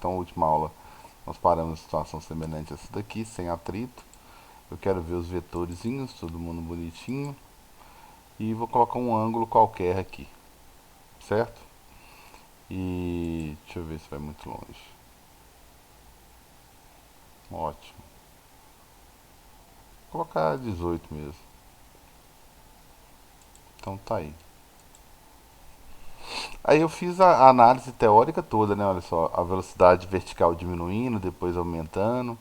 Então, a última aula nós paramos em situação semelhante a essa daqui, sem atrito. Eu quero ver os vetorzinhos, todo mundo bonitinho. E vou colocar um ângulo qualquer aqui, certo? E deixa eu ver se vai muito longe. Ótimo. Vou colocar 18 mesmo. Então tá aí. Aí eu fiz a análise teórica toda, né? Olha só, a velocidade vertical diminuindo, depois aumentando,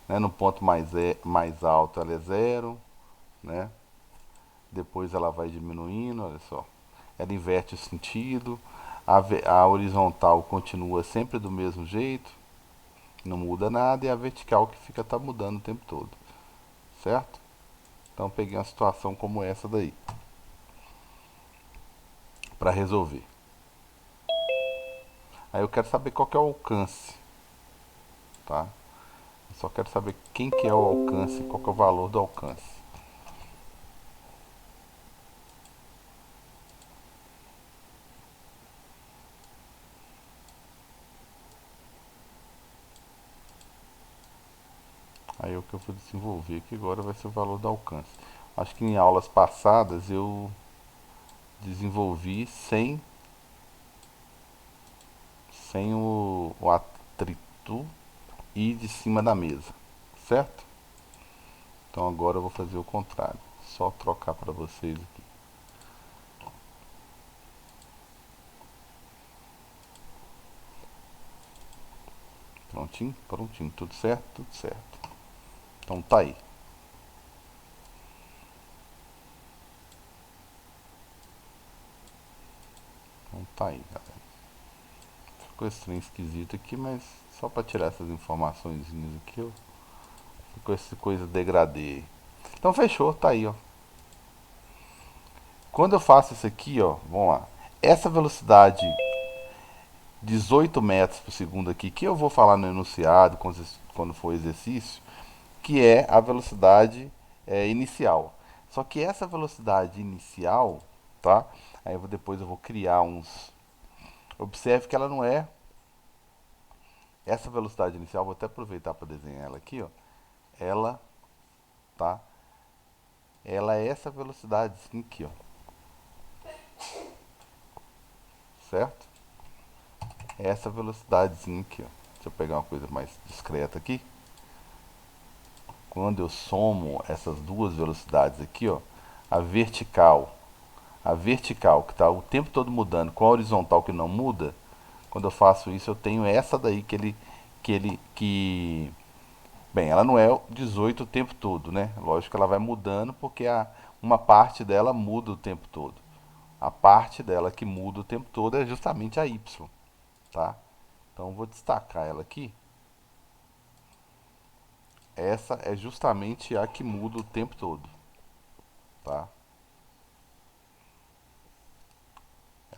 né? No ponto mais alto ela é zero, né? Depois ela vai diminuindo, olha só. Ela inverte o sentido, a horizontal continua sempre do mesmo jeito, não muda nada, e a vertical que fica tá mudando o tempo todo, certo? Então peguei uma situação como essa daí para resolver. Aí eu quero saber qual que é o alcance, tá? Eu só quero saber quem que é o alcance, qual que é o valor do alcance. Aí o que eu vou desenvolver aqui agora vai ser o valor do alcance. Acho que em aulas passadas eu desenvolvi sem o atrito e de cima da mesa, certo? Então agora eu vou fazer o contrário. Só trocar para vocês aqui. Prontinho? Prontinho. Tudo certo? Tudo certo. Então tá aí. Então tá aí, galera. Ficou esse trem esquisito aqui, mas só para tirar essas informações aqui, ó. Ficou essa coisa degradê. Então fechou, tá aí, ó. Quando eu faço isso aqui, ó, vamos lá. Essa velocidade 18 metros por segundo aqui, que eu vou falar no enunciado quando for exercício, que é a velocidade inicial. Só que essa velocidade inicial, tá? Depois eu vou criar uns. Observe que ela não é essa velocidade inicial. Vou até aproveitar para desenhar ela aqui, ó. Ela, tá? Ela é essa velocidade aqui, ó. Certo? É essa velocidadezinha aqui, ó. Deixa eu pegar uma coisa mais discreta aqui. Quando eu somo essas duas velocidades aqui, ó, a vertical, a vertical que está o tempo todo mudando, com a horizontal que não muda, quando eu faço isso eu tenho essa daí bem, ela não é 18 o tempo todo, né? Lógico que ela vai mudando porque uma parte dela muda o tempo todo. A parte dela que muda o tempo todo é justamente a y, tá? Então eu vou destacar ela aqui. Essa é justamente a que muda o tempo todo, tá?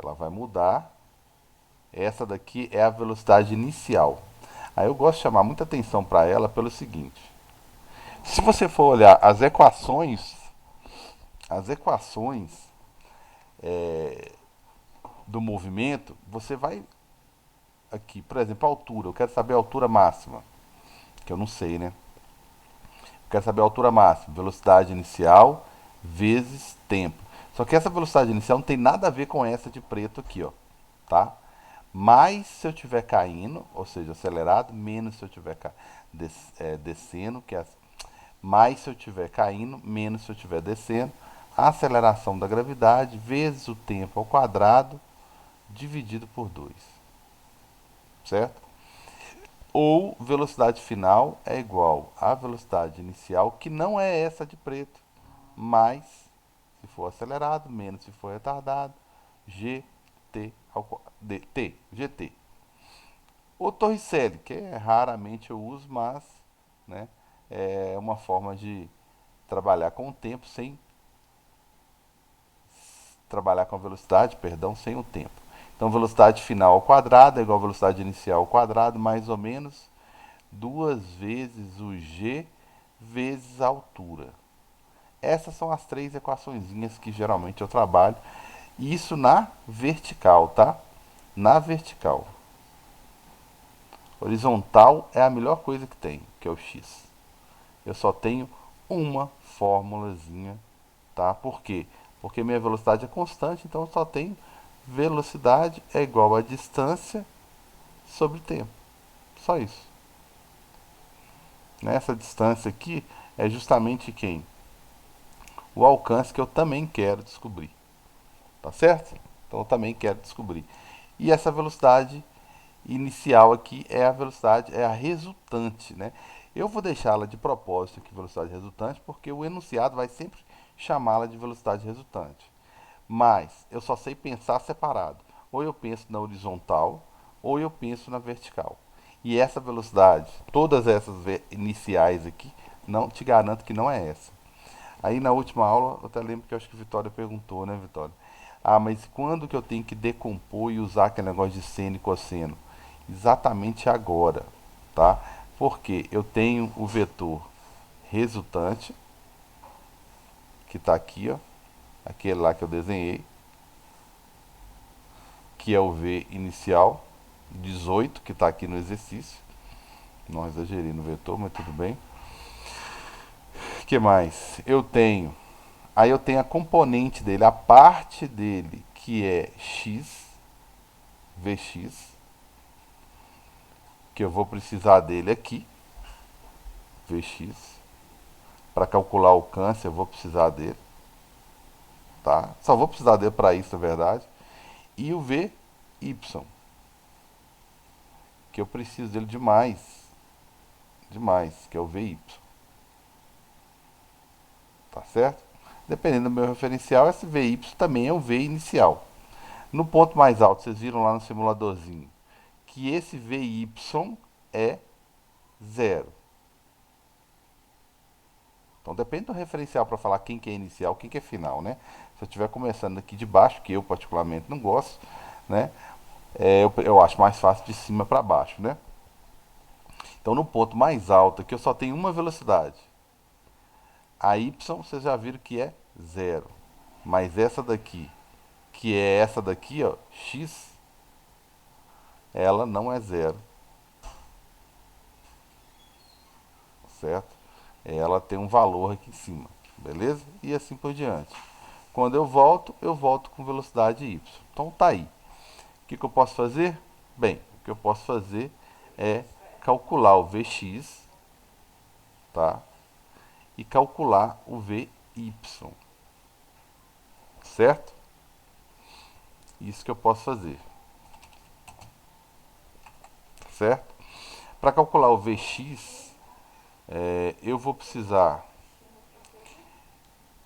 Ela vai mudar. Essa daqui é a velocidade inicial. Aí eu gosto de chamar muita atenção para ela pelo seguinte: se você for olhar as equações do movimento, você vai aqui, por exemplo, a altura. Eu quero saber a altura máxima, que eu não sei, né? Eu quero saber a altura máxima, velocidade inicial vezes tempo. Só que essa velocidade inicial não tem nada a ver com essa de preto aqui, ó, tá? Mais se eu estiver caindo, ou seja, acelerado, menos se eu estiver descendo, mais se eu estiver caindo, menos se eu estiver descendo. A aceleração da gravidade vezes o tempo ao quadrado dividido por 2, certo? Ou velocidade final é igual à velocidade inicial, que não é essa de preto, mais se for acelerado, menos se for retardado, gt gt. O Torricelli, que raramente eu uso, mas né, é uma forma de trabalhar com o tempo sem trabalhar com a velocidade, perdão, sem o tempo. Então, velocidade final ao quadrado é igual a velocidade inicial ao quadrado, mais ou menos duas vezes o g vezes a altura. Essas são as três equaçõezinhas que geralmente eu trabalho. Isso na vertical, tá? Na vertical. Horizontal é a melhor coisa que tem, que é o x. Eu só tenho uma fórmulazinha, tá? Por quê? Porque minha velocidade é constante, então eu só tenho velocidade é igual a distância sobre tempo. Só isso. Nessa distância aqui é justamente quem? O alcance que eu também quero descobrir. Tá certo? Então eu também quero descobrir. E essa velocidade inicial aqui é a velocidade, é a resultante, né? Eu vou deixá-la de propósito aqui, velocidade resultante, porque o enunciado vai sempre chamá-la de velocidade resultante. Mas eu só sei pensar separado. Ou eu penso na horizontal, ou eu penso na vertical. E essa velocidade, todas essas iniciais aqui, não te garanto que não é essa. Aí na última aula, eu até lembro que eu acho que a Vitória perguntou, né, Vitória? Ah, mas quando que eu tenho que decompor e usar aquele negócio de seno e cosseno? Exatamente agora, tá? Porque eu tenho o vetor resultante, que está aqui, ó, aquele lá que eu desenhei, que é o V inicial, 18, que está aqui no exercício. Não exagerei no vetor, mas tudo bem. O que mais? Eu tenho. Aí eu tenho a componente dele, a parte dele, que é x, Vx, que eu vou precisar dele aqui, Vx. Para calcular o alcance, eu vou precisar dele, tá? Só vou precisar dele para isso, na verdade. E o Vy, que eu preciso dele demais, que é o Vy, tá certo? Dependendo do meu referencial, esse Vy também é o V inicial. No ponto mais alto, vocês viram lá no simuladorzinho, que esse Vy é zero. Então depende do referencial para falar quem que é inicial, quem que é final, né? Se eu estiver começando aqui de baixo, que eu particularmente não gosto, né? Eu acho mais fácil de cima para baixo, né? Então no ponto mais alto aqui eu só tenho uma velocidade. A y vocês já viram que é zero. Mas essa daqui, que é essa daqui, ó, x, ela não é zero, certo? Ela tem um valor aqui em cima, beleza? E assim por diante. Quando eu volto com velocidade y. Então tá aí. O que eu posso fazer? Bem, o que eu posso fazer é calcular o Vx, tá? E calcular o Vy, certo? Isso que eu posso fazer, certo? Para calcular o Vx, eu vou precisar,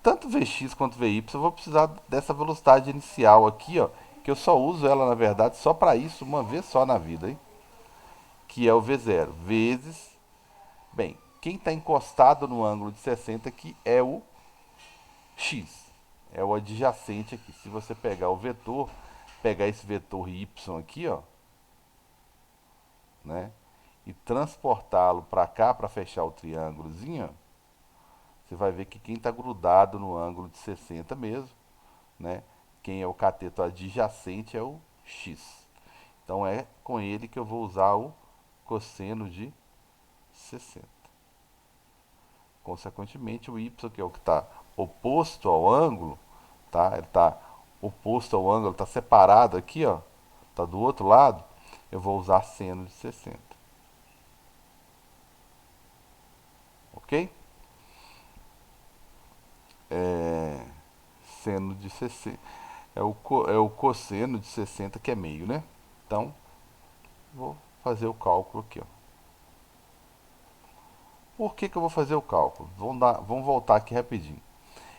tanto Vx quanto Vy, eu vou precisar dessa velocidade inicial aqui, ó, que eu só uso ela, na verdade, só para isso, uma vez só na vida, hein? Que é o V0, vezes, bem, quem está encostado no ângulo de 60 aqui é o x, é o adjacente aqui. Se você pegar o vetor, pegar esse vetor y aqui, ó, né, e transportá-lo para cá para fechar o triângulozinho, ó, você vai ver que quem está grudado no ângulo de 60 mesmo, né, quem é o cateto adjacente é o x. Então é com ele que eu vou usar o cosseno de 60. Consequentemente, o y, que é o que está oposto ao ângulo, tá? Ele está oposto ao ângulo, está separado aqui, ó, está do outro lado, eu vou usar seno de 60. Ok? É, seno de 60. É o cosseno de 60 que é meio, né? Então, vou fazer o cálculo aqui, ó. Por que eu vou fazer o cálculo? Vamos voltar aqui rapidinho.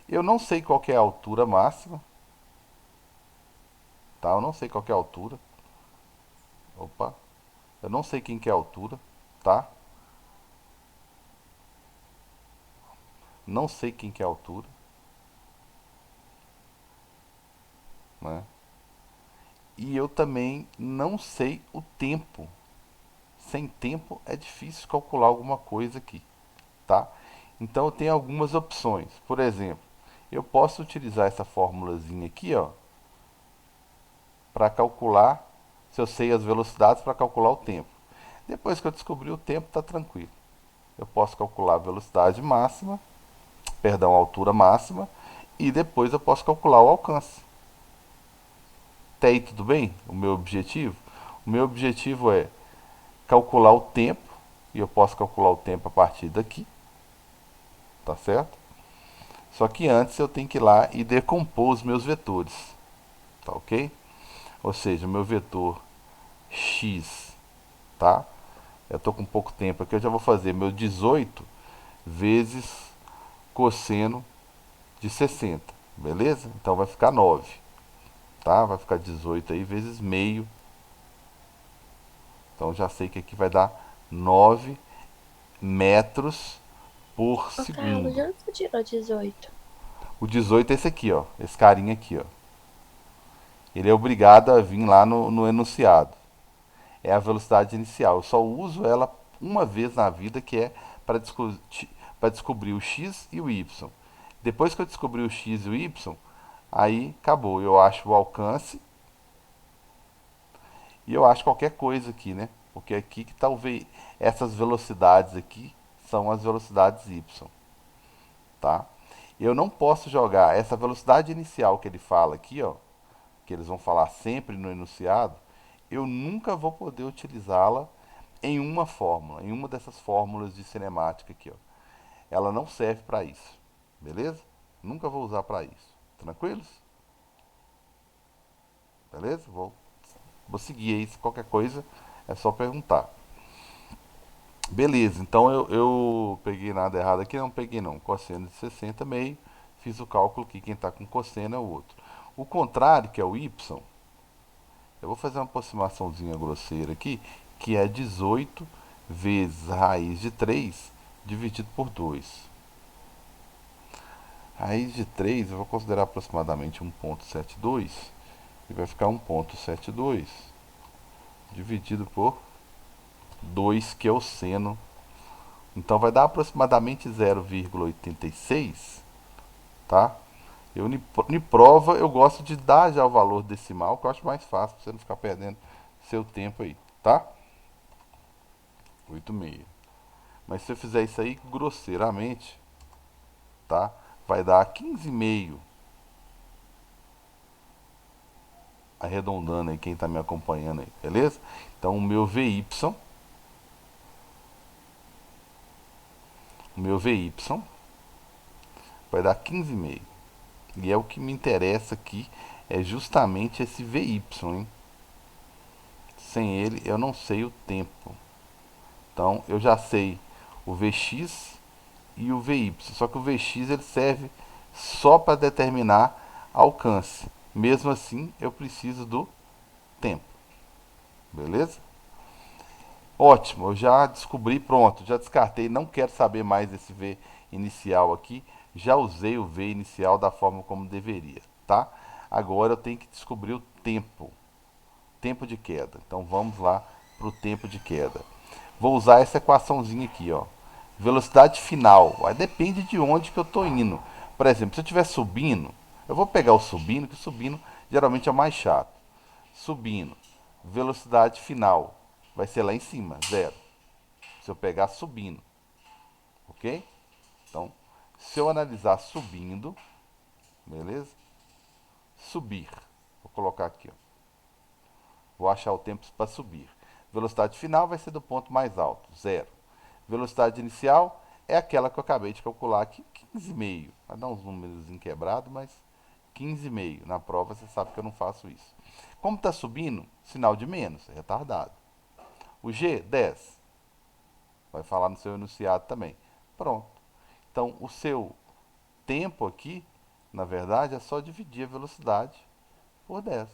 Eu não sei qual que é a altura máxima, tá? Eu não sei qual que é a altura. Opa. Eu não sei quem que é a altura, tá? Não sei quem que é a altura, né? E eu também não sei o tempo. Sem tempo é difícil calcular alguma coisa aqui, tá? Então eu tenho algumas opções. Por exemplo, eu posso utilizar essa formulazinha aqui, ó, para calcular, se eu sei as velocidades, para calcular o tempo. Depois que eu descobri o tempo, está tranquilo. Eu posso calcular a velocidade máxima, perdão, a altura máxima, e depois eu posso calcular o alcance. Até aí tudo bem? O meu objetivo? O meu objetivo é calcular o tempo, e eu posso calcular o tempo a partir daqui, tá certo? Só que antes eu tenho que ir lá e decompor os meus vetores, tá ok? Ou seja, o meu vetor x, tá? Eu estou com pouco tempo aqui, eu já vou fazer meu 18 vezes cosseno de 60, beleza? Então vai ficar 9, tá? Vai ficar 18 aí vezes meio. Então já sei que aqui vai dar 9 metros por Ô, Carlos, de segundo. onde você tirou 18? O 18 é esse aqui, ó. Esse carinha aqui, ó. Ele é obrigado a vir lá no enunciado. É a velocidade inicial. Eu só uso ela uma vez na vida, que é para descobrir o x e o y. Depois que eu descobri o x e o y, aí acabou. Eu acho o alcance e eu acho qualquer coisa aqui, né? Porque aqui que talvez essas velocidades aqui são as velocidades y, tá? Eu não posso jogar essa velocidade inicial que ele fala aqui, ó, que eles vão falar sempre no enunciado, eu nunca vou poder utilizá-la em uma fórmula, em uma dessas fórmulas de cinemática aqui, ó. Ela não serve para isso, beleza? Nunca vou usar para isso. Tranquilos? Beleza? Vou seguir aí, se qualquer coisa é só perguntar. Beleza, então eu peguei nada errado aqui, não peguei não. Cosseno de 60 meio, fiz o cálculo que quem está com cosseno é o outro. O contrário, que é o y, eu vou fazer uma aproximaçãozinha grosseira aqui, que é 18 vezes raiz de 3 dividido por 2. Raiz de 3 eu vou considerar aproximadamente 1,72 e vai ficar 1,72 dividido por 2, que é o seno. Então vai dar aproximadamente 0,86, tá? Eu em prova eu gosto de dar já o valor decimal, que eu acho mais fácil, pra você não ficar perdendo seu tempo aí, tá? 8,6. Mas se eu fizer isso aí grosseiramente, tá? Vai dar 15,5, arredondando aí quem tá me acompanhando aí, beleza? Então o meu VY vai dar 15,5. E é o que me interessa aqui, é justamente esse VY, hein? Sem ele eu não sei o tempo. Então eu já sei o Vx e o Vy. Só que o Vx ele serve só para determinar alcance. Mesmo assim, eu preciso do tempo. Beleza? Ótimo, eu já descobri, pronto, já descartei, não quero saber mais desse V inicial aqui. Já usei o V inicial da forma como deveria, tá? Agora eu tenho que descobrir o tempo de queda. Então vamos lá para o tempo de queda. Vou usar essa equaçãozinha aqui, ó. Velocidade final. Aí depende de onde que eu estou indo. Por exemplo, se eu estiver subindo, eu vou pegar o subindo, que o subindo geralmente é o mais chato. Subindo. Velocidade final. Vai ser lá em cima, zero. Se eu pegar subindo. Ok? Então, se eu analisar subindo, beleza? Subir. Vou colocar aqui, ó. Vou achar o tempo para subir. Velocidade final vai ser do ponto mais alto, zero. Velocidade inicial é aquela que eu acabei de calcular aqui, 15,5. Vai dar uns números quebrados, mas 15,5. Na prova você sabe que eu não faço isso. Como está subindo, sinal de menos, é retardado. O G, 10. Vai falar no seu enunciado também. Pronto. Então, o seu tempo aqui, na verdade, é só dividir a velocidade por 10.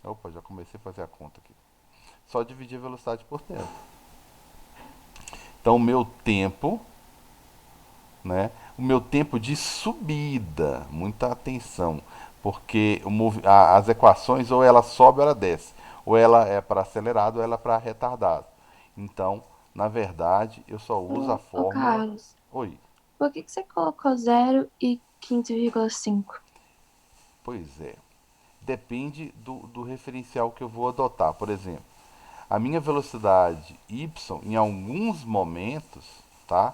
Opa, já comecei a fazer a conta aqui. Só dividir a velocidade por 10. Então, o meu tempo, né? O meu tempo de subida, muita atenção, porque as equações ou ela sobe ou ela desce, ou ela é para acelerado ou ela é para retardado. Então, na verdade, eu só uso a Ô, fórmula. Carlos, Oi, por que que você colocou 0 e 15,5? pois é. Depende do referencial que eu vou adotar. Por exemplo, A minha velocidade y, em alguns momentos, tá?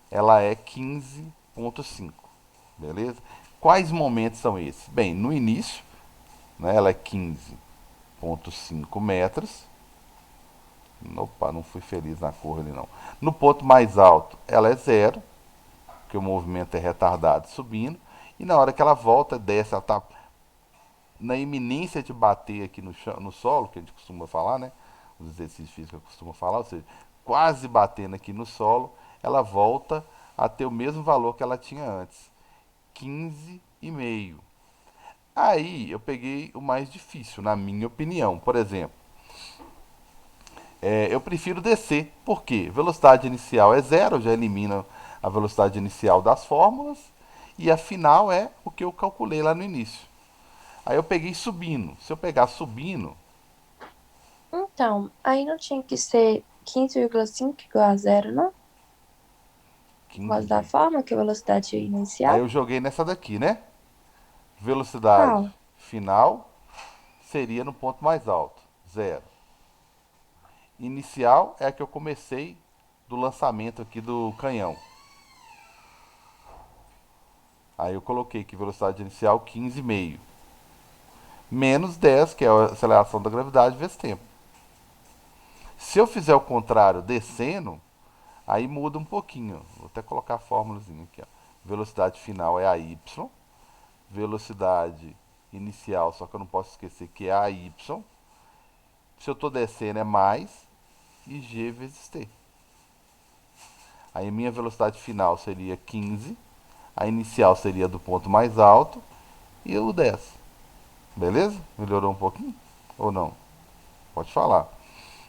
Ela é 15,5, beleza? Quais momentos são esses? Bem, no início, né, ela é 15,5 metros. Opa, não fui feliz na cor ali não. No ponto mais alto, ela é zero, porque o movimento é retardado subindo. E na hora que ela volta, desce, ela está na iminência de bater aqui no solo, que a gente costuma falar, né? Os exercícios físicos que costuma falar, ou seja, quase batendo aqui no solo, ela volta a ter o mesmo valor que ela tinha antes, 15,5. Aí eu peguei o mais difícil, na minha opinião. Por exemplo, eu prefiro descer. Por quê? Velocidade inicial é zero, já elimina a velocidade inicial das fórmulas. E a final é o que eu calculei lá no início. Aí eu peguei subindo. Se eu pegar subindo, Então, aí não tinha que ser 15,5 igual a zero, não? Por 15, causa da forma que é a velocidade aí inicial? eu joguei nessa daqui, né? Velocidade Qual? final seria no ponto mais alto, zero. Inicial é a que eu comecei do lançamento aqui do canhão. Aí eu coloquei que velocidade inicial 15,5. Menos 10, que é a aceleração da gravidade, vezes tempo. Se eu fizer o contrário, descendo, aí muda um pouquinho. Vou até colocar a fórmulazinha aqui. Ó. Velocidade final é a y. Velocidade inicial, só que eu não posso esquecer que é a y. Se eu estou descendo é mais e g vezes t. Aí minha velocidade final seria 15. A inicial seria do ponto mais alto e o 10. Beleza? Melhorou um pouquinho? Ou não? Pode falar.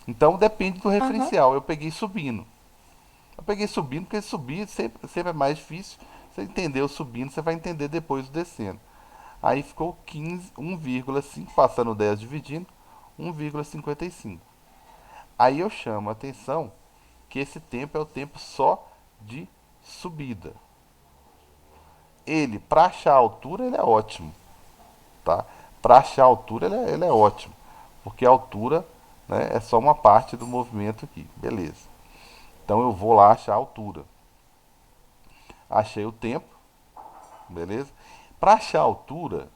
Então depende do Aham. referencial. Eu peguei subindo. Eu peguei subindo porque subir sempre é mais difícil. Você entendeu subindo, você vai entender depois o descendo. Aí ficou 15, 1,5, passando 10 dividindo, 1,55. Aí eu chamo a atenção que esse tempo é o tempo só de subida. Ele, para achar a altura, ele é ótimo, tá? Para achar a altura, ele é ótimo, porque a altura, né, é só uma parte do movimento aqui, beleza. Então eu vou lá achar a altura. Achei o tempo, beleza? Para achar a altura,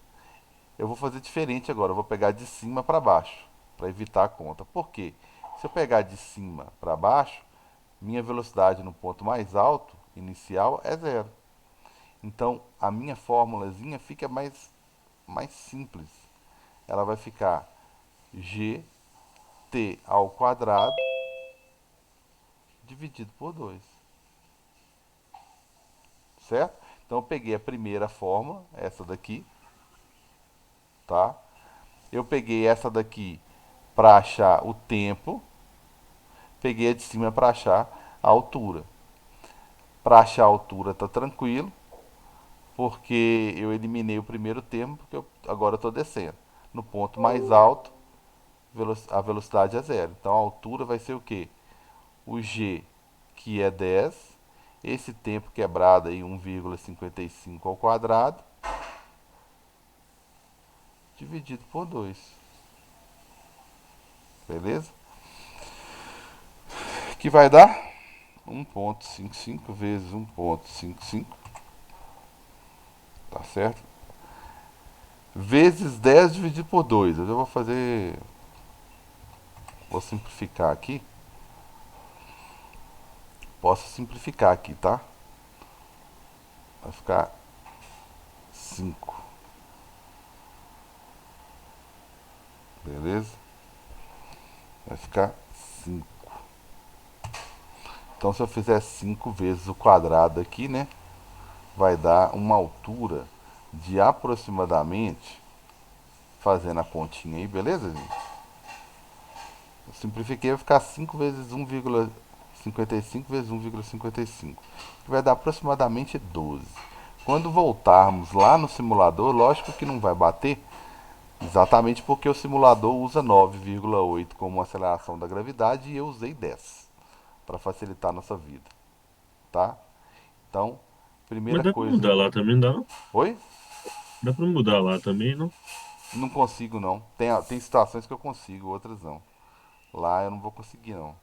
eu vou fazer diferente agora. Eu vou pegar de cima para baixo, para evitar a conta. Por quê? Se eu pegar de cima para baixo, minha velocidade no ponto mais alto, inicial, é zero. Então, a minha fórmulazinha fica mais simples. Ela vai ficar gt ao quadrado dividido por 2, certo? Então, eu peguei a primeira fórmula, essa daqui, tá? Eu peguei essa daqui para achar o tempo, peguei a de cima para achar a altura. Para achar a altura tá tranquilo, porque eu eliminei o primeiro termo, porque agora eu estou descendo. No ponto mais alto, a velocidade é zero. Então a altura vai ser o quê? O g, que é 10, esse tempo quebrado aí 1,55 ao quadrado, dividido por 2. Beleza? Que vai dar 1,55 vezes 1,55, tá certo? Vezes 10 dividido por 2. Eu já vou fazer. Vou simplificar aqui. Posso simplificar aqui, tá? Vai ficar 5. Beleza? Vai ficar 5. Então, se eu fizer 5 vezes o quadrado aqui, né? Vai dar uma altura de aproximadamente, fazendo a continha aí, beleza, gente? Eu simplifiquei, vai ficar 5 vezes 1,55 vezes 1,55, que vai dar aproximadamente 12. Quando voltarmos lá no simulador, lógico que não vai bater, exatamente porque o simulador usa 9,8 como aceleração da gravidade e eu usei 10 para facilitar a nossa vida, tá? Então, Mas primeira dá pra coisa. mudar lá também, não dá não? Oi? Dá pra mudar lá também, não? Não consigo não. Tem situações que eu consigo, outras não. Lá eu não vou conseguir, não.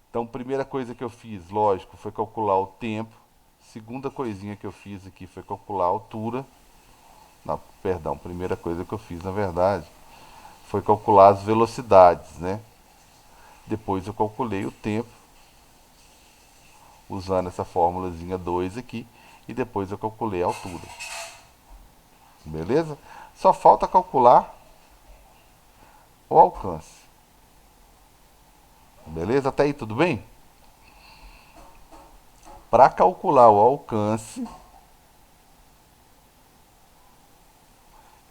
Então, primeira coisa que eu fiz, lógico, foi calcular o tempo. Segunda coisinha que eu fiz aqui foi calcular a altura. Não, perdão, primeira coisa que eu fiz, na verdade, foi calcular as velocidades, né? Depois eu calculei o tempo, usando essa fórmulazinha 2 aqui. E depois eu calculei a altura. Beleza? Só falta calcular o alcance. Beleza? Até aí tudo bem? Para calcular o alcance,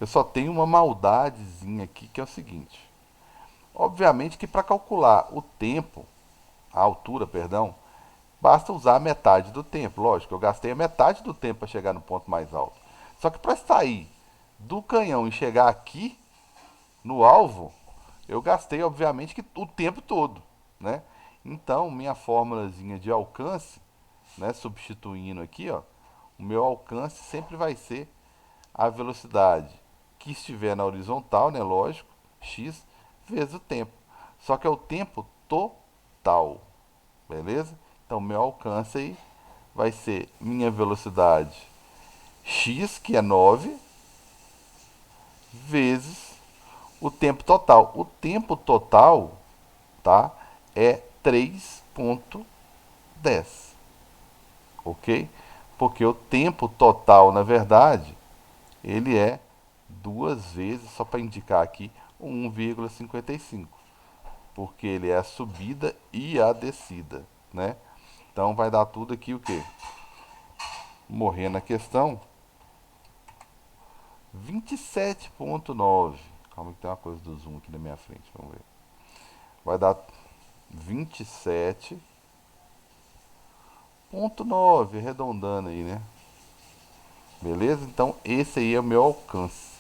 eu só tenho uma maldadezinha aqui que é o seguinte. Obviamente que para calcular o tempo, a altura, perdão, basta usar a metade do tempo. Lógico, eu gastei a metade do tempo para chegar no ponto mais alto. Só que para sair do canhão e chegar aqui no alvo, eu gastei obviamente que o tempo todo, né? Então, minha fórmulazinha de alcance, né, substituindo aqui, ó, o meu alcance sempre vai ser a velocidade que estiver na horizontal, né, lógico, x vezes o tempo. Só que é o tempo total, beleza? Então, meu alcance aí vai ser minha velocidade x, que é 9 vezes o tempo total. O tempo total, tá, é 3,10, ok? Porque o tempo total, na verdade, ele é duas vezes, só para indicar aqui, 1,55, porque ele é a subida e a descida, né? Então vai dar tudo aqui o quê? Morrer na questão, 27,9. Calma que tem uma coisa do zoom aqui na minha frente, vamos ver. Vai dar 27,9, arredondando aí, né? Beleza? Então esse aí é o meu alcance.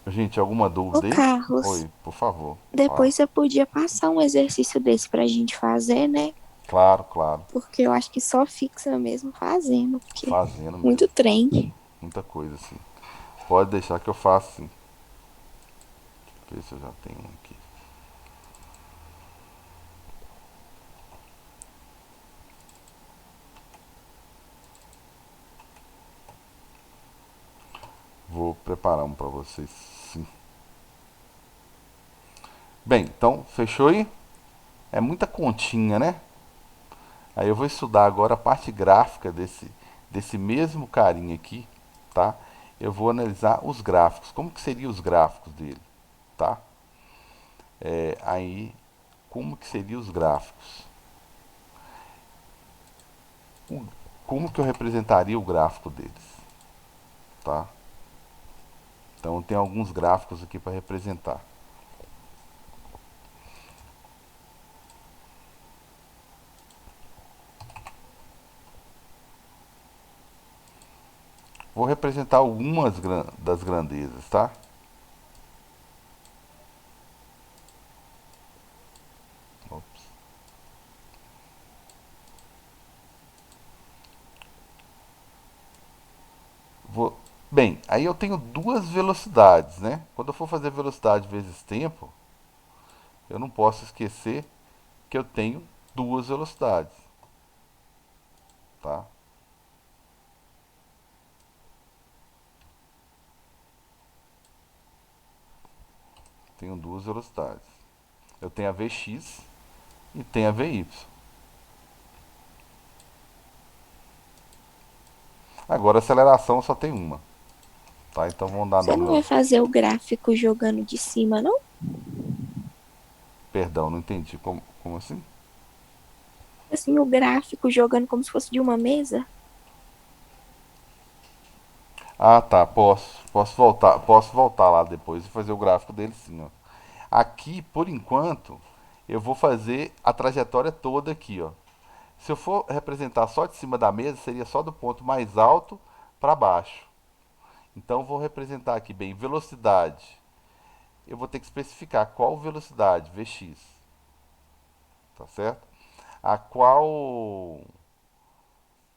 Gente, alguma Ô, dúvida aí? Carlos, Oi, por favor. Fala. depois você podia passar um exercício desse pra gente fazer, né? Claro, claro. Porque eu acho que só fixa mesmo fazendo, porque Fazendo muito mesmo. trem. Muita coisa assim. Pode deixar que eu faço sim. Deixa eu ver se eu já tenho um aqui. Vou preparar um para vocês sim. Bem, então, fechou aí? É muita continha, né? Aí eu vou estudar agora a parte gráfica desse mesmo carinha aqui, tá? Eu vou analisar os gráficos. Como que seriam os gráficos dele, tá? Aí, como que seriam os gráficos? O- Como que eu representaria o gráfico deles, tá? Então tem alguns gráficos aqui para representar. Vou representar algumas das grandezas, tá? Ops. Vou... Bem, aí eu tenho duas velocidades, né? Quando eu for fazer velocidade vezes tempo, eu não posso esquecer que eu tenho duas velocidades, tá? Tenho duas velocidades. Eu tenho a Vx e tenho a Vy. Agora a aceleração só tem uma, tá? Então vamos dar Você nome não vai aos... fazer o gráfico jogando de cima, não? Perdão, não entendi. Como assim? Assim, o gráfico jogando como se fosse de uma mesa? Ah, tá. Posso voltar lá depois e fazer o gráfico dele sim, ó. Aqui, por enquanto, eu vou fazer a trajetória toda aqui, ó. Se eu for representar só de cima da mesa, seria só do ponto mais alto para baixo. Então, eu vou representar aqui bem velocidade. Eu vou ter que especificar qual velocidade, Vx, tá certo? A qual,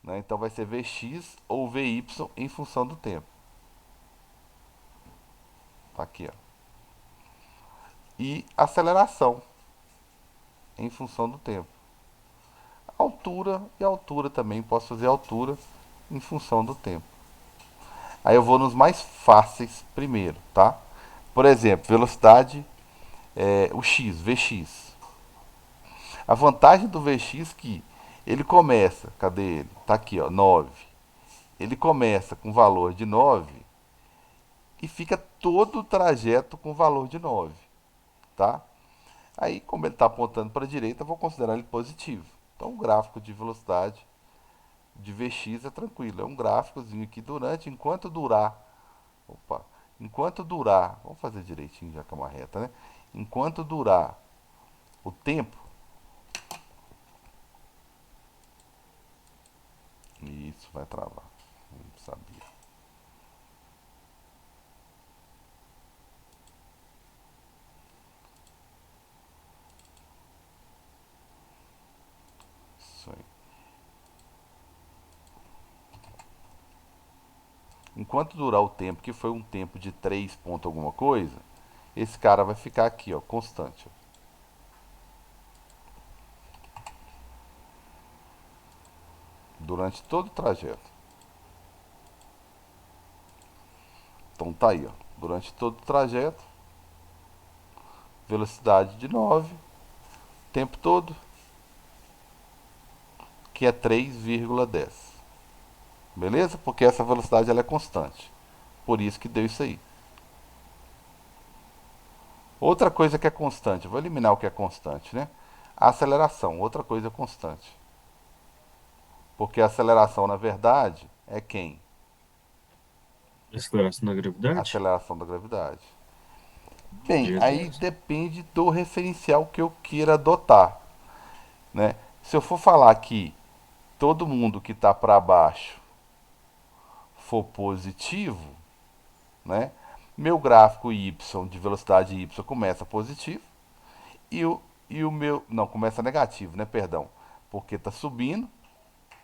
né, então vai ser Vx ou Vy em função do tempo. Tá aqui, ó. E aceleração em função do tempo. Altura e altura também, posso fazer altura em função do tempo. Aí eu vou nos mais fáceis primeiro, tá? Por exemplo, velocidade, o x, Vx. A vantagem do Vx é que ele começa, cadê ele? Tá aqui, ó, 9. Ele começa com valor de 9 e fica todo o trajeto com valor de 9, tá? Aí, como ele está apontando para a direita, eu vou considerar ele positivo. Então, o gráfico de velocidade de Vx é tranquilo. É um gráficozinho aqui enquanto durar. Opa, enquanto durar. Vamos fazer direitinho já que é uma reta, né? Enquanto durar o tempo. Isso vai travar. Não sabia. Isso aí. Enquanto durar o tempo, que foi um tempo de 3 ponto alguma coisa, esse cara vai ficar aqui, ó, constante. Durante todo o trajeto. Então tá aí, ó. Durante todo o trajeto, velocidade de 9, tempo todo, que é 3,10. Beleza? Porque essa velocidade ela é constante. Por isso que deu isso aí. Outra coisa que é constante, vou eliminar o que é constante, né? A aceleração, outra coisa constante. Porque a aceleração, na verdade, é quem? Aceleração da A gravidade? aceleração da gravidade. Bem, aí Beleza. depende do referencial que eu queira adotar, né? Se eu for falar que todo mundo que está para baixo for positivo, né? Meu gráfico y de velocidade y começa positivo e o meu não começa negativo, né? Perdão, porque está subindo,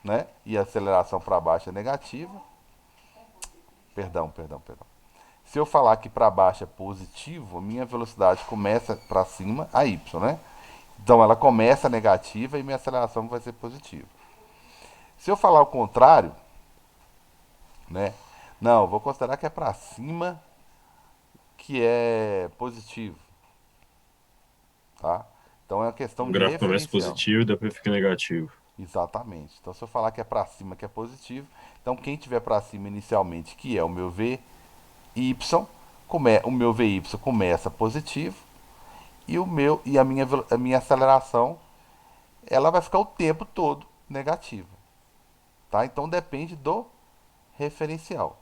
né? E a aceleração para baixo é negativa. Perdão. Se eu falar que para baixo é positivo, a minha velocidade começa para cima, a y, né? Então ela começa negativa e minha aceleração vai ser positiva. Se eu falar o contrário, né? Não, vou considerar que é para cima que é positivo, tá? Então é uma O questão de gráfico começa referencial. positivo e depois fica negativo. Exatamente. Então se eu falar que é para cima que é positivo, então quem tiver para cima inicialmente, que é o meu VY, o meu VY começa positivo e a minha aceleração ela vai ficar o tempo todo negativa, tá? Então depende do referencial,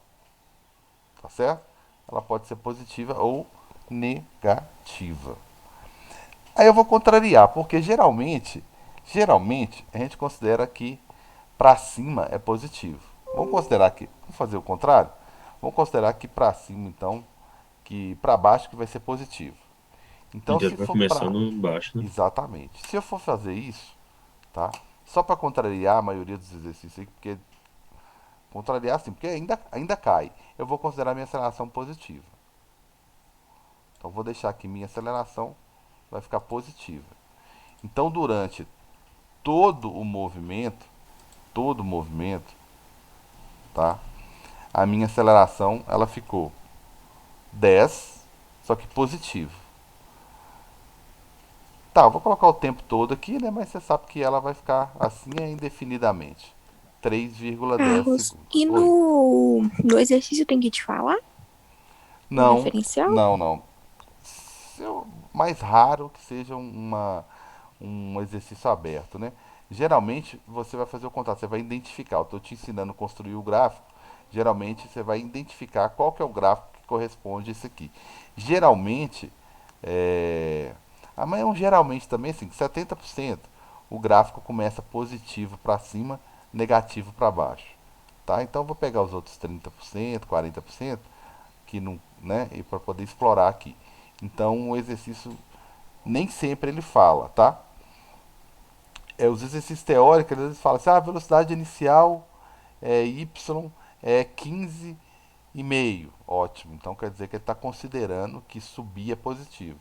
tá certo? Ela pode ser positiva ou negativa. Aí eu vou contrariar, porque geralmente a gente considera que para cima é positivo. Vamos fazer o contrário? Vamos considerar que para cima então, que para baixo que vai ser positivo. E Então se deve vai for para começando baixo, né? exatamente. Se eu for fazer isso, tá? Só para contrariar a maioria dos exercícios aí, porque contrariar assim, porque ainda cai. Eu vou considerar minha aceleração positiva. Então vou deixar aqui minha aceleração vai ficar positiva. Então durante todo o movimento, todo o movimento, tá? A minha aceleração ela ficou 10, só que positivo. Tá, eu vou colocar o tempo todo aqui, né? Mas você sabe que ela vai ficar assim indefinidamente. 3,10 Carlos, segundos. e Oi. no exercício tem que te falar o Não, referencial? não. Mais raro que seja um exercício aberto, né? Geralmente você vai fazer o contrário, você vai identificar. Eu estou te ensinando a construir o gráfico. Geralmente você vai identificar qual que é o gráfico que corresponde a isso aqui. Geralmente, amanhã geralmente também assim, 70% o gráfico começa positivo para cima, negativo para baixo, tá? Então eu vou pegar os outros 30%, 40% que não, né, e para poder explorar aqui. Então o exercício nem sempre ele fala, tá? Os exercícios teóricos, eles falam assim, a velocidade inicial é y é 15 e meio. Ótimo. Então quer dizer que ele está considerando que subir é positivo.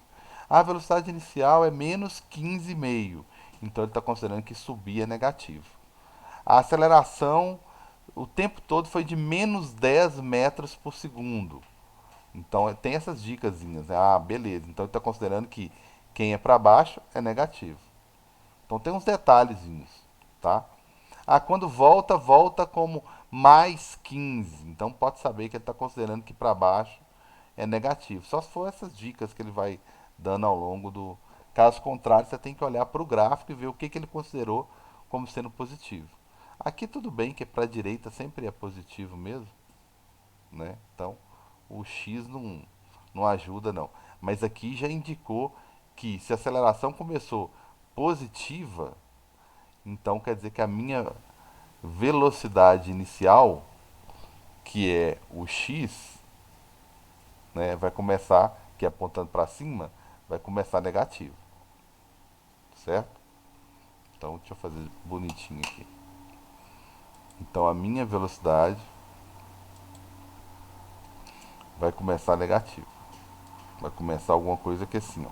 A velocidade inicial é menos 15,5. Então ele está considerando que subir é negativo. A aceleração o tempo todo foi de menos 10 metros por segundo. Então tem essas dicasinhas, né? Ah, beleza. Então ele está considerando que quem é para baixo é negativo. Então tem uns detalhezinhos, tá? Ah, quando volta, volta como mais 15. Então pode saber que ele está considerando que para baixo é negativo. Só se for essas dicas que ele vai dando ao longo do. Caso contrário, você tem que olhar para o gráfico e ver o que, que ele considerou como sendo positivo. Aqui tudo bem que para a direita sempre é positivo mesmo, né? Então o x não ajuda não. Mas aqui já indicou que se a aceleração começou positiva, então quer dizer que a minha velocidade inicial, que é o x, né, vai começar, que é apontando para cima, vai começar negativo, certo? Então deixa eu fazer bonitinho aqui. Então a minha velocidade vai começar negativo. Vai começar alguma coisa que é assim, ó.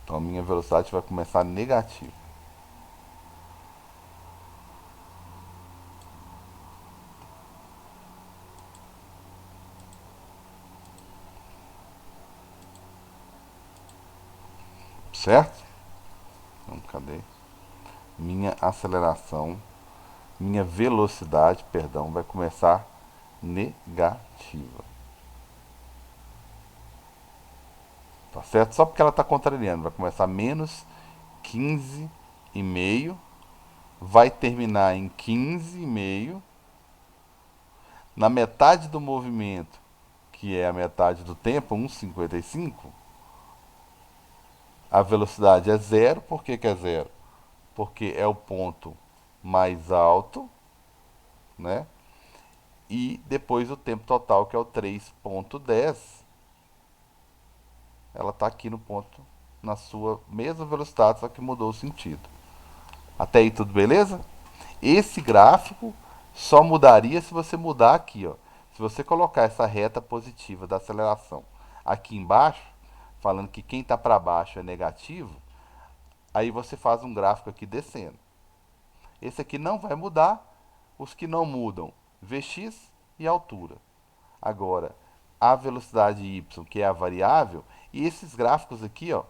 Então a minha velocidade vai começar negativa. Certo? Então, cadê? Minha aceleração, minha velocidade, perdão, vai começar negativa. Tá certo? Só porque ela está contrariando. Vai começar menos 15,5. Vai terminar em 15,5. Na metade do movimento, que é a metade do tempo, 1,55, a velocidade é zero. Por que, que é zero? Porque é o ponto mais alto, né? E depois o tempo total, que é o 3,10, ela está aqui no ponto, na sua mesma velocidade, só que mudou o sentido. Até aí tudo beleza? Esse gráfico só mudaria se você mudar aqui, ó. Se você colocar essa reta positiva da aceleração aqui embaixo, falando que quem está para baixo é negativo, aí você faz um gráfico aqui descendo. Esse aqui não vai mudar, os que não mudam, Vx e altura. Agora, a velocidade y, que é a variável, e esses gráficos aqui, ó,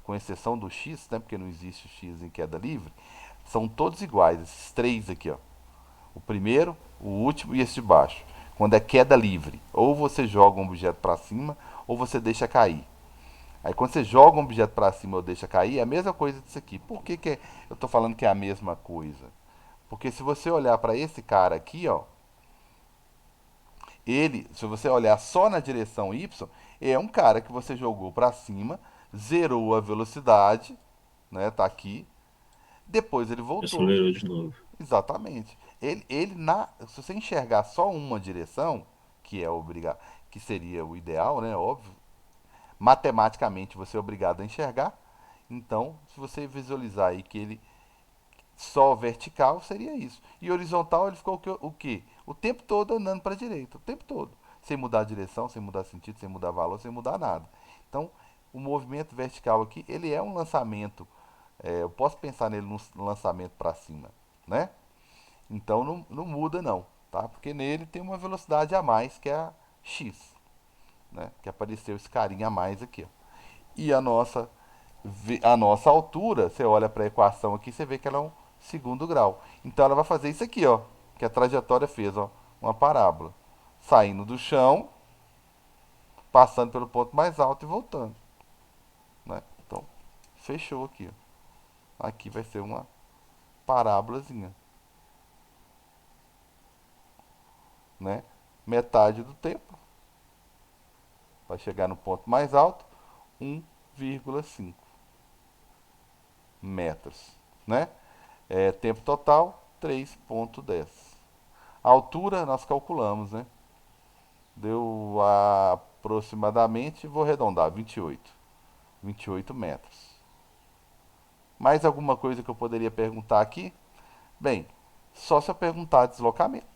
com exceção do x, né, porque não existe x em queda livre, são todos iguais, esses três aqui, ó. O primeiro, o último e esse de baixo. Quando é queda livre, ou você joga um objeto para cima, ou você deixa cair. Aí quando você joga um objeto para cima ou deixa cair, é a mesma coisa disso aqui. Por que, eu estou falando que é a mesma coisa? Porque se você olhar para esse cara aqui, ó, ele, se você olhar só na direção y, é um cara que você jogou para cima, zerou a velocidade, né? Tá aqui. Depois ele voltou. Acelerou de novo. Exatamente. Se você enxergar só uma direção, que é obrigar, que seria o ideal, né? Óbvio. Matematicamente você é obrigado a enxergar. Então, se você visualizar aí que ele só vertical, seria isso. E horizontal ele ficou o quê? O tempo todo andando para a direita, o tempo todo. Sem mudar a direção, sem mudar sentido, sem mudar valor, sem mudar nada. Então, o movimento vertical aqui, ele é um lançamento. Eu posso pensar nele num lançamento para cima, né? Então não muda não, tá? Porque nele tem uma velocidade a mais que é a x, né? Que apareceu esse carinha a mais aqui, ó. E a nossa altura, você olha para a equação aqui, você vê que ela é um segundo grau. Então ela vai fazer isso aqui, ó, que a trajetória fez, ó, uma parábola, saindo do chão, passando pelo ponto mais alto e voltando, né? Então fechou aqui, ó. Aqui vai ser uma parábolazinha, né? Metade do tempo vai chegar no ponto mais alto, 1,5 metros, né? Tempo total, 3,10. A altura nós calculamos, né? Deu aproximadamente, vou arredondar, 28 metros. Mais alguma coisa que eu poderia perguntar aqui? Bem, só se eu perguntar deslocamento.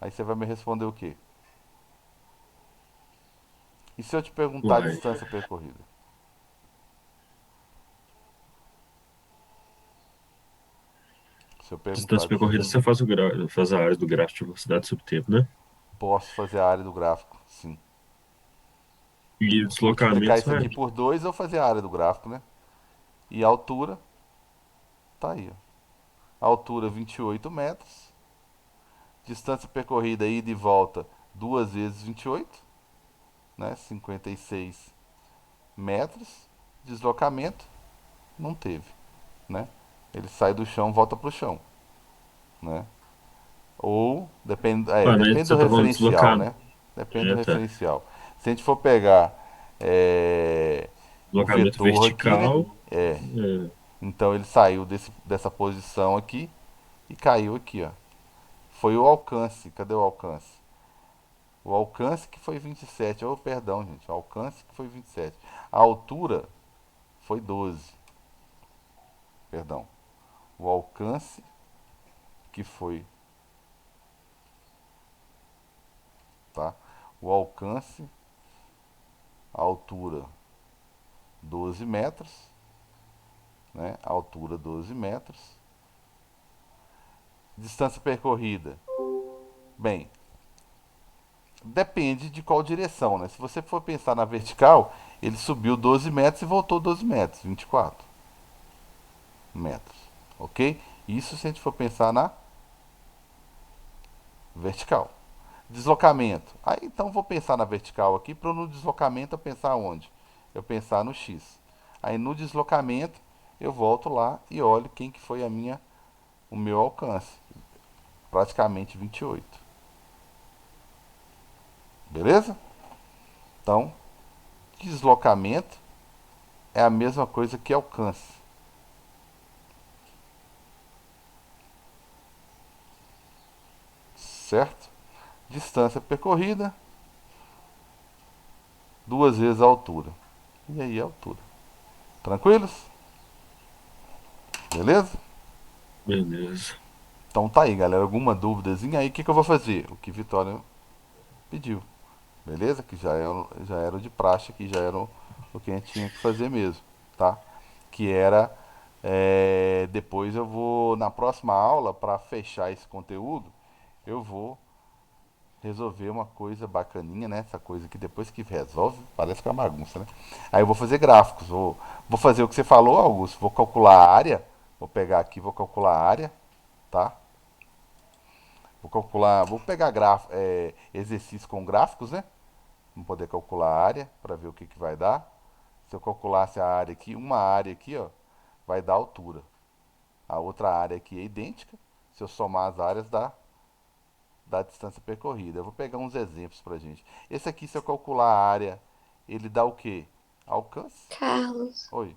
Aí você vai me responder o quê? E se eu te perguntar a Uai. distância percorrida? Se eu perguntar Distância a percorrida, distância, você faz a área do gráfico de velocidade sobre tempo, né? posso fazer a área do gráfico, sim. E o Multiplicar deslocamento, isso aqui por 2 ou fazer a área do gráfico, né? E a altura, tá aí, ó. A altura 28 metros. Distância percorrida ida e volta 2 vezes 28, né? 56 metros. Deslocamento, não teve, né? Ele sai do chão, volta pro chão, né? Ou Mano, aí depende do você tá falando de referencial, deslocamento. né? Depende do É, tá. referencial. Se a gente for pegar o Deslocamento vetor aqui, né? vertical. É, É, então ele saiu dessa posição aqui e caiu aqui, ó. Foi o alcance. Cadê o alcance? O alcance que foi 27. Oh, perdão, gente. O alcance que foi 27. A altura foi 12. Perdão. O alcance que foi, tá? O alcance, a altura 12 metros, né? A altura 12 metros. Distância percorrida. Bem, depende de qual direção, né? Se você for pensar na vertical, ele subiu 12 metros e voltou 12 metros, 24 metros, ok? Isso se a gente for pensar na vertical. Deslocamento. Aí então vou pensar na vertical aqui, para no deslocamento eu pensar onde? Eu pensar no X. Aí no deslocamento eu volto lá e olho quem que foi o meu alcance. Praticamente 28. Beleza? Então, deslocamento é a mesma coisa que alcance. Certo? Distância percorrida, 2 vezes a altura. E aí a altura. Tranquilos? Beleza? beleza. Então tá aí, galera. Alguma duvidazinha aí? O que eu vou fazer? O que Vitória pediu. Beleza? Que já era o de praxe, que já era o que a gente tinha que fazer mesmo, tá? Que era depois eu vou na próxima aula para fechar esse conteúdo, eu vou resolver uma coisa bacaninha, né? Essa coisa que depois que resolve parece que é uma bagunça, né? Aí eu vou fazer gráficos, vou fazer o que você falou, Augusto. Vou calcular a área, vou pegar aqui, vou calcular a área, tá? Vou calcular, vou pegar exercício com gráficos, né? Vamos poder calcular a área para ver o que vai dar. Se eu calculasse a área aqui, uma área aqui, ó, vai dar altura. A outra área aqui é idêntica. Se eu somar as áreas, dá distância percorrida. Eu vou pegar uns exemplos pra gente. Esse aqui, se eu calcular a área, ele dá o quê? Alcance? Carlos, Oi,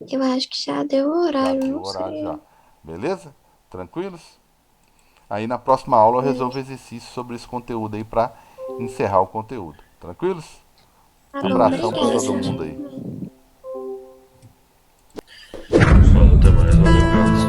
eu acho que já deu o já horário, deu o não horário já. sei. Beleza? Tranquilos? Aí na próxima aula eu Hum, resolvo exercício sobre esse conteúdo aí pra encerrar o conteúdo. Tranquilos? Tá bom, Abração pra obrigada. todo mundo aí. Falou, até mais. Valeu, Carlos.